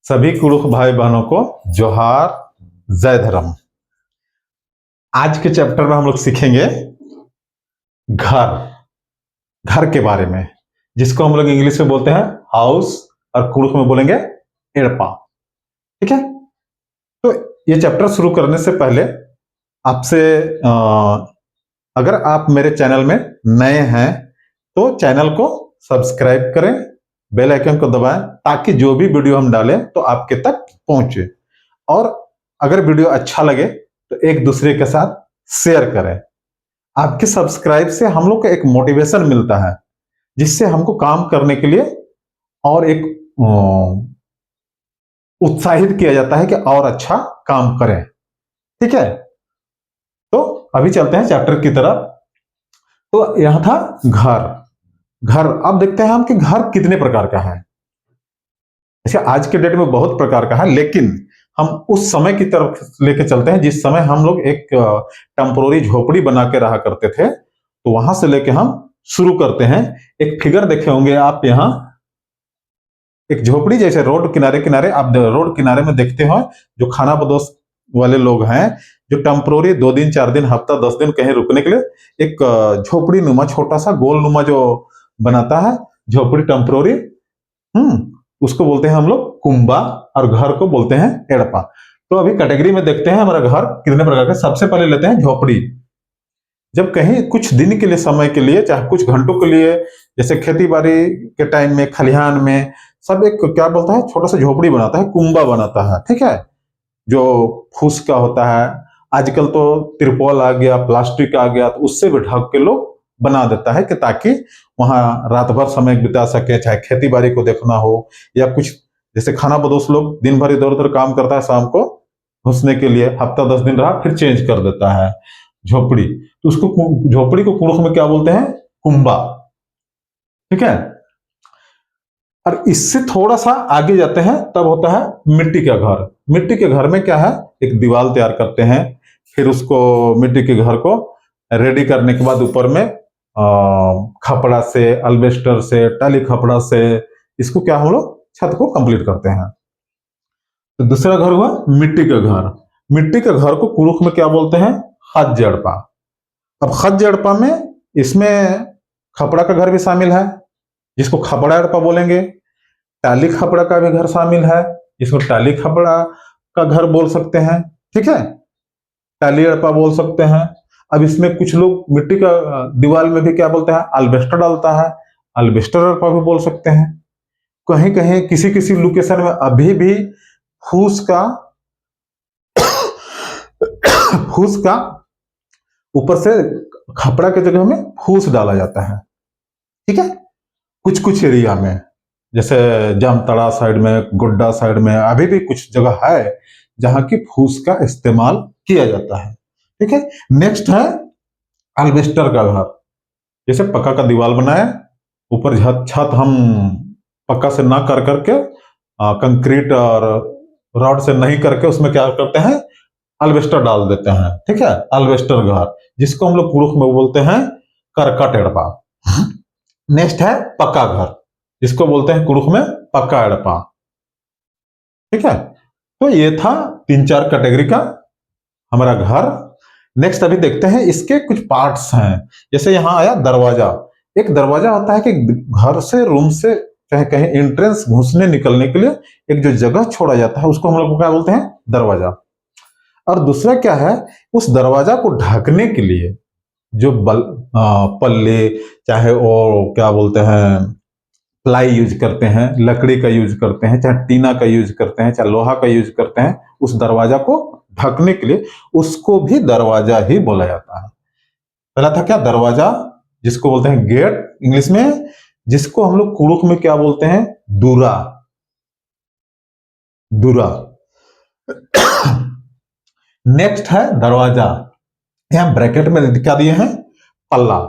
सभी कुरुख भाई बहनों को जोहार, जय धर्म। आज के चैप्टर में हम लोग सीखेंगे घर घर के बारे में, जिसको हम लोग इंग्लिश में बोलते हैं हाउस और कुरुख में बोलेंगे एड़पा। ठीक है, तो ये चैप्टर शुरू करने से पहले आपसे अगर आप मेरे चैनल में नए हैं तो चैनल को सब्सक्राइब करें, बेल आइकन को दबाएं ताकि जो भी वीडियो हम डालें तो आपके तक पहुंचे। और अगर वीडियो अच्छा लगे तो एक दूसरे के साथ शेयर करें। आपके सब्सक्राइब से हम लोग को एक मोटिवेशन मिलता है, जिससे हमको काम करने के लिए और एक उत्साहित किया जाता है कि और अच्छा काम करें। ठीक है, तो अभी चलते हैं चैप्टर की तरफ। तो यह था घर। घर अब देखते हैं हम कि घर कितने प्रकार का है। अच्छा, आज के डेट में बहुत प्रकार का है, लेकिन हम उस समय की तरफ लेके चलते हैं जिस समय हम लोग एक टेम्पोररी झोपड़ी बना के रहा करते थे। तो वहां से लेके हम शुरू करते हैं। एक फिगर देखे होंगे आप, यहाँ एक झोपड़ी जैसे रोड किनारे किनारे आप रोड किनारे में देखते हो, जो खाना बदोश वाले लोग हैं, जो टेम्पोररी 2 दिन 4 दिन हफ्ता 10 दिन कहीं रुकने के लिए एक झोपड़ी नुमा छोटा सा गोल नुमा जो बनाता है झोपड़ी टेम्पोररी, उसको बोलते हैं हम लोग कुंबा, और घर को बोलते हैं एड़पा। तो अभी कैटेगरी में देखते हैं हमारा घर कितने प्रकार का। सबसे पहले लेते हैं झोपड़ी। जब कहीं कुछ दिन के लिए, समय के लिए, चाहे कुछ घंटों के लिए, जैसे खेती बाड़ी के टाइम में खलिहान में सब एक क्या बोलता है, छोटा सा झोपड़ी बनाता है, कुंबा बनाता है। ठीक है, जो फूस का होता है। आजकल तो तिरपल आ गया, प्लास्टिक आ गया, तो उससे भी ढक के लोग बना देता है कि ताकि वहां रात भर समय बिता सके, चाहे खेती बाड़ी को देखना हो या कुछ, जैसे खाना बदोश लोग दिन भर इधर उधर काम करता है, शाम को घुसने के लिए हफ्ता 10 दिन रहा फिर चेंज कर देता है झोपड़ी। तो उसको झोपड़ी को कुरुख में क्या बोलते हैं, कुंबा। ठीक है, और इससे थोड़ा सा आगे जाते हैं तब होता है मिट्टी का घर। मिट्टी के घर में क्या है, एक दीवार तैयार करते हैं, फिर उसको मिट्टी के घर को रेडी करने के बाद ऊपर में खपड़ा से, अल्बेस्टर से, टाली खपड़ा से इसको क्या हम लोग छत को कंप्लीट करते हैं। तो दूसरा घर हुआ मिट्टी का घर। मिट्टी के घर को कुरुख में क्या बोलते हैं, खत जड़पा। अब खत जड़पा में इसमें खपड़ा का घर भी शामिल है, जिसको खपड़ा अड़पा बोलेंगे। टाली खपड़ा का भी घर शामिल है, जिसको टाली खपड़ा का घर बोल सकते हैं। ठीक है, टाली अड़पा बोल सकते हैं। अब इसमें कुछ लोग मिट्टी का दीवार में भी क्या बोलते हैं, अल्बेस्टर डालता है, अल्बेस्टर अड़पा भी बोल सकते हैं। कहीं कहीं किसी किसी लोकेशन में अभी भी फूस का फूस का ऊपर से खपड़ा के जगह में फूस डाला जाता है। ठीक है, कुछ कुछ एरिया में, जैसे जामताड़ा साइड में, गोड्डा साइड में अभी भी कुछ जगह है जहां की फूस का इस्तेमाल किया जाता है। ठीक है, नेक्स्ट है अल्बेस्टर का घर। जैसे पक्का का दीवार बनाए, ऊपर छत हम पक्का से ना कर करके कंक्रीट और रॉड से नहीं करके उसमें क्या करते हैं, अल्बेस्टर डाल देते हैं। ठीक है, अल्बेस्टर घर, जिसको हम लोग कुरुख में बोलते हैं करकट एड़पा। नेक्स्ट है पक्का घर, जिसको बोलते हैं कुरुख में पक्का एड़पा। ठीक है, तो ये था 3-4 कैटेगरी का हमारा घर। नेक्स्ट अभी देखते हैं इसके कुछ पार्ट्स हैं। जैसे यहाँ आया दरवाजा। एक दरवाजा होता है कि घर से, रूम से, चाहे कहीं एंट्रेंस घुसने निकलने के लिए एक जो जगह छोड़ा जाता है उसको हम लोग क्या बोलते हैं, दरवाजा। और दूसरा क्या है, उस दरवाजा को ढकने के लिए जो पल्ले, चाहे वो क्या बोलते हैं प्लाई यूज करते हैं, लकड़ी का यूज करते हैं, चाहे टीना का यूज करते हैं, चाहे लोहा का यूज करते हैं, उस दरवाजा को ढकने के लिए, उसको भी दरवाजा ही बोला जाता है। पहला था क्या, दरवाजा, जिसको बोलते हैं गेट इंग्लिश में, जिसको हम लोग कुरुख में क्या बोलते हैं, दूरा। दूरा। नेक्स्ट है दरवाजा, यहां ब्रैकेट में दिखा दिए हैं पल्ला।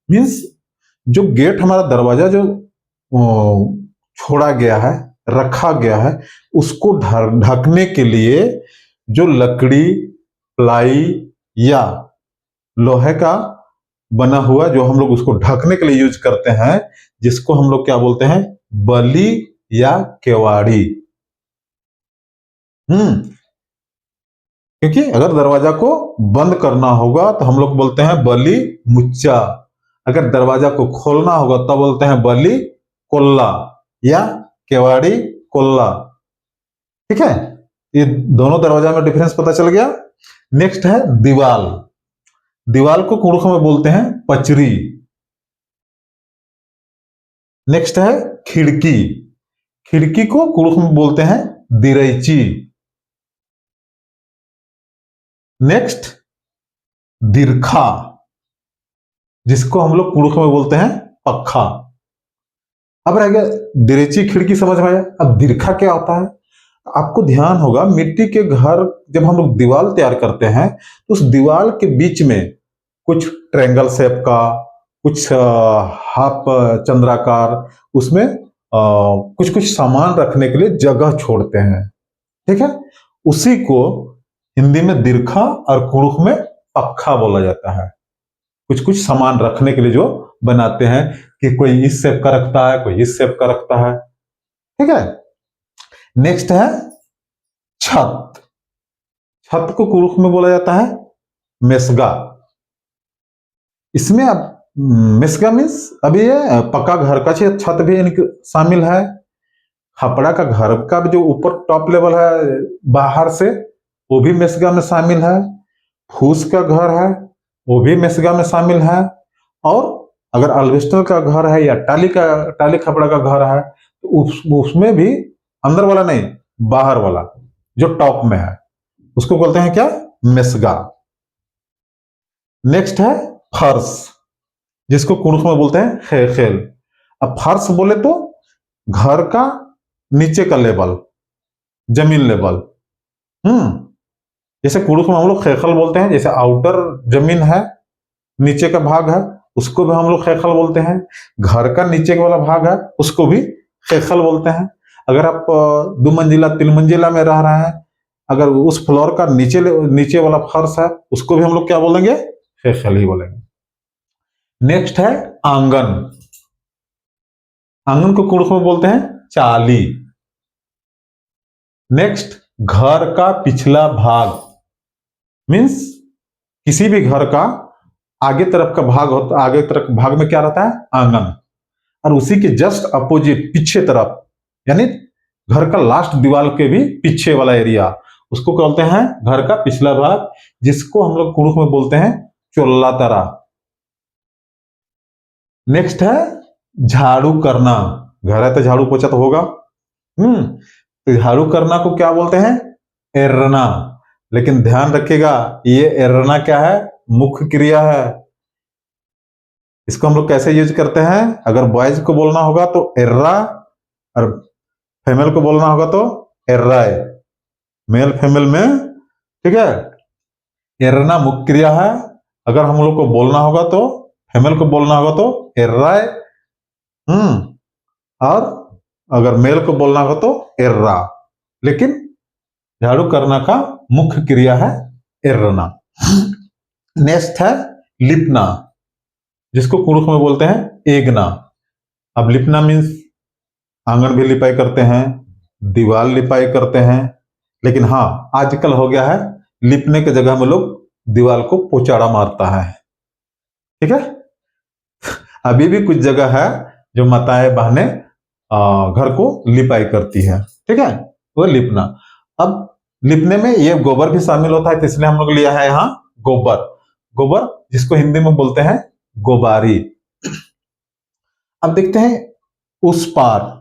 मीन्स जो गेट हमारा दरवाजा जो छोड़ा गया है, रखा गया है, उसको ढकने के लिए जो लकड़ी, प्लाई या लोहे का बना हुआ जो हम लोग उसको ढकने के लिए यूज करते हैं, जिसको हम लोग क्या बोलते हैं, बली या केवाड़ी। क्योंकि अगर दरवाजा को बंद करना होगा तो हम लोग बोलते हैं बली मुच्चा, अगर दरवाजा को खोलना होगा तब बोलते हैं बली कोल्ला या केवाड़ी कोल्ला। ठीक है, ये दोनों दरवाजा में डिफरेंस पता चल गया। नेक्स्ट है दीवाल। दीवाल को कुड़ुख में बोलते हैं पचरी। नेक्स्ट है खिड़की। खिड़की को कुड़ुख में बोलते हैं दिरैची। नेक्स्ट दिरखा, जिसको हम लोग कुड़ुख में बोलते हैं पक्खा। अब रह गया दिरैची खिड़की समझ में आया। अब दिरखा क्या होता है? आपको ध्यान होगा मिट्टी के घर जब हम लोग दीवार तैयार करते हैं तो उस दीवार के बीच में कुछ ट्रायंगल शेप का, कुछ हाफ चंद्राकार, उसमें कुछ कुछ सामान रखने के लिए जगह छोड़ते हैं। ठीक है, उसी को हिंदी में दिरखा और कुड़ुख में पक्खा बोला जाता है। कुछ कुछ सामान रखने के लिए जो बनाते हैं कि कोई इस शेप का रखता है, कोई इस शेप का रखता है। ठीक है, नेक्स्ट है छत। छत को कुड़ुख में बोला जाता है मेसगा। इसमें अब मेसगा मीन्स अभी ये पक्का घर का छत भी शामिल है। खपड़ा का घर का जो ऊपर टॉप लेवल है बाहर से, वो भी मेसगा में शामिल है। फूस का घर है वो भी मेसगा में शामिल है। और अगर अल्वेस्टर का घर है या टाली खपड़ा का घर है तो उसमें भी अंदर वाला नहीं, बाहर वाला जो टॉप में है उसको बोलते हैं क्या? मेसगा। नेक्स्ट है फर्श, जिसको कुड़ुख में बोलते हैं खेखेल। अब फर्श बोले तो घर का नीचे का लेवल, जमीन लेवल। जैसे कुड़ुख में हम लोग खेखल बोलते हैं, जैसे आउटर जमीन है, नीचे का भाग है, उसको भी हम लोग खेखल बोलते हैं। घर का नीचे वाला भाग है उसको भी खेखल बोलते हैं। अगर आप 2 मंजिला 3 मंजिला में रह रहे हैं, अगर उस फ्लोर का नीचे वाला फर्श है उसको भी हम लोग क्या बोलेंगे? खेखल ही बोलेंगे। नेक्स्ट है आंगन। आंगन को कुड़ुख में बोलते हैं चाली। नेक्स्ट घर का पिछला भाग, मीन्स किसी भी घर का आगे तरफ का भाग होता, आगे तरफ भाग में क्या रहता है? आंगन। और उसी के जस्ट अपोजिट पीछे तरफ, यानी घर का लास्ट दीवार के भी पीछे वाला एरिया, उसको बोलते हैं घर का पिछला भाग, जिसको हम लोग कुड़ुख में बोलते हैं चोल्ला तरा। नेक्स्ट है झाड़ू करना। घर है तो झाड़ू पोछा तो होगा। तो झाड़ू करना को क्या बोलते हैं? एरना। लेकिन ध्यान रखिएगा ये एरना क्या है? मुख्य क्रिया है। इसको हम लोग कैसे यूज करते हैं? अगर बॉयज को बोलना होगा तो एर्रा, और फीमेल को बोलना होगा तो एर्राय। मेल फीमेल में, ठीक है, एरना मुख्य क्रिया है। अगर हम लोग को बोलना होगा तो, फीमेल को बोलना होगा तो एर्राय, और अगर मेल को बोलना होगा तो एर्रा। लेकिन झाड़ू करना का मुख्य क्रिया है एरना। नेक्स्ट है लिपना, जिसको कुड़ुख में बोलते हैं एगना। अब लिपना मीन्स आंगन भी लिपाई करते हैं, दीवार लिपाई करते हैं, लेकिन हाँ आजकल हो गया है लिपने के जगह में लोग दीवार को पोचाड़ा मारता है। ठीक है, अभी भी कुछ जगह है जो माताएं बहनें घर को लिपाई करती है। ठीक है, वो लिपना। अब लिपने में ये गोबर भी शामिल होता है, तो इसलिए हम लोग लिया है यहाँ गोबर। गोबर जिसको हिंदी में बोलते हैं गोबारी। अब देखते हैं उस पार।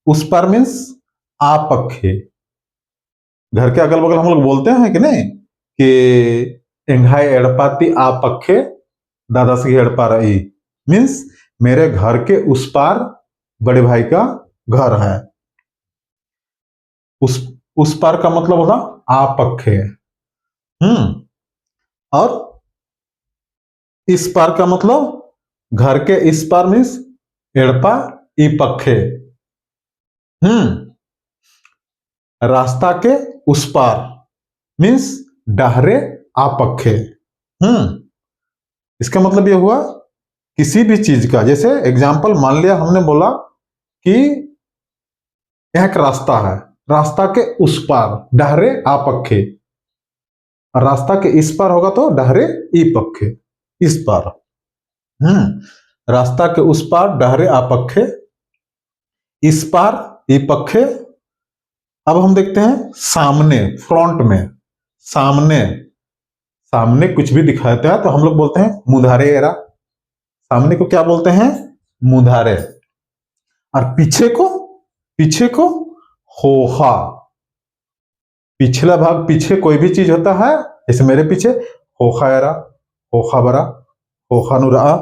उस पार मीन्स आपखे। घर के अगल बगल हम लोग बोलते हैं कि नहीं कि एंघाई एड़पाती आपखे दादासी एड़पा रही, मीन्स मेरे घर के उस पार बड़े भाई का घर है। उस पार का मतलब होगा आपखे। और इस पार का मतलब घर के इस पार मीन्स एड़पा ई पखे। रास्ता के उस पार मीन्स डहरे आपखे। इसका मतलब यह हुआ किसी भी चीज का, जैसे एग्जाम्पल मान लिया हमने बोला कि यह एक रास्ता है, रास्ता के उस पार डहरे आपखे, और रास्ता के इस पार होगा तो डहरे ई पखे, इस पार। रास्ता के उस पार डहरे आपखे, इस पार ई पखे। अब हम देखते हैं सामने, फ्रंट में, सामने, सामने कुछ भी दिखाता है तो हम लोग बोलते हैं मुधारे एरा। सामने को क्या बोलते हैं? मुधारे। और पीछे को होहा। पिछला भाग, पीछे कोई भी चीज होता है, जैसे मेरे पीछे होखा एरा, होखा बरा, होखा नुरा,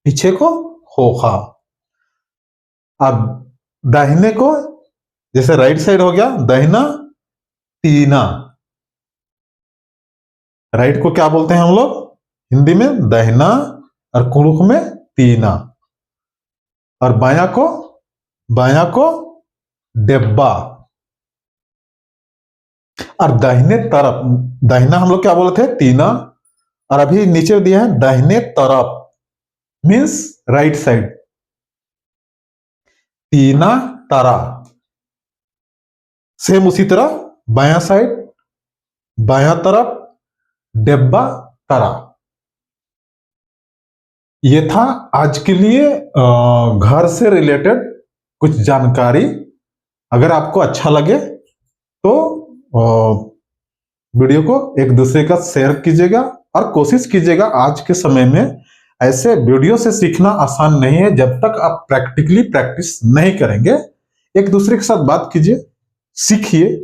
पीछे को होखा। अब दाहिने को, जैसे राइट साइड हो गया दाहिना, तीना। राइट को क्या बोलते हैं हम लोग हिंदी में? दाहिना, और कुड़ुक में तीना। और बाया को डेब्बा। और दाहिने तरफ, दाहिना हम लोग क्या बोले थे? तीना। और अभी नीचे दिया है दाहिने तरफ, मीन्स राइट साइड, तीना तारा। सेम उसी तरह बाया साइड, बाया तरफ, डेब्बा तारा। ये था आज के लिए घर से रिलेटेड कुछ जानकारी। अगर आपको अच्छा लगे तो वीडियो को एक दूसरे का शेयर कीजिएगा, और कोशिश कीजिएगा। आज के समय में ऐसे वीडियो से सीखना आसान नहीं है जब तक आप प्रैक्टिकली प्रैक्टिस नहीं करेंगे। एक दूसरे के साथ बात कीजिए, सीखिए,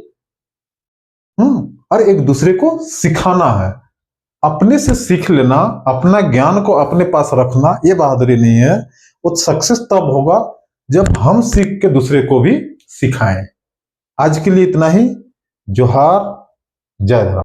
और एक दूसरे को सिखाना है। अपने से सीख लेना, अपना ज्ञान को अपने पास रखना, ये बहादुरी नहीं है। वो सक्सेस तब होगा जब हम सीख के दूसरे को भी सिखाएं। आज के लिए इतना ही। जोहार, जय धर्म।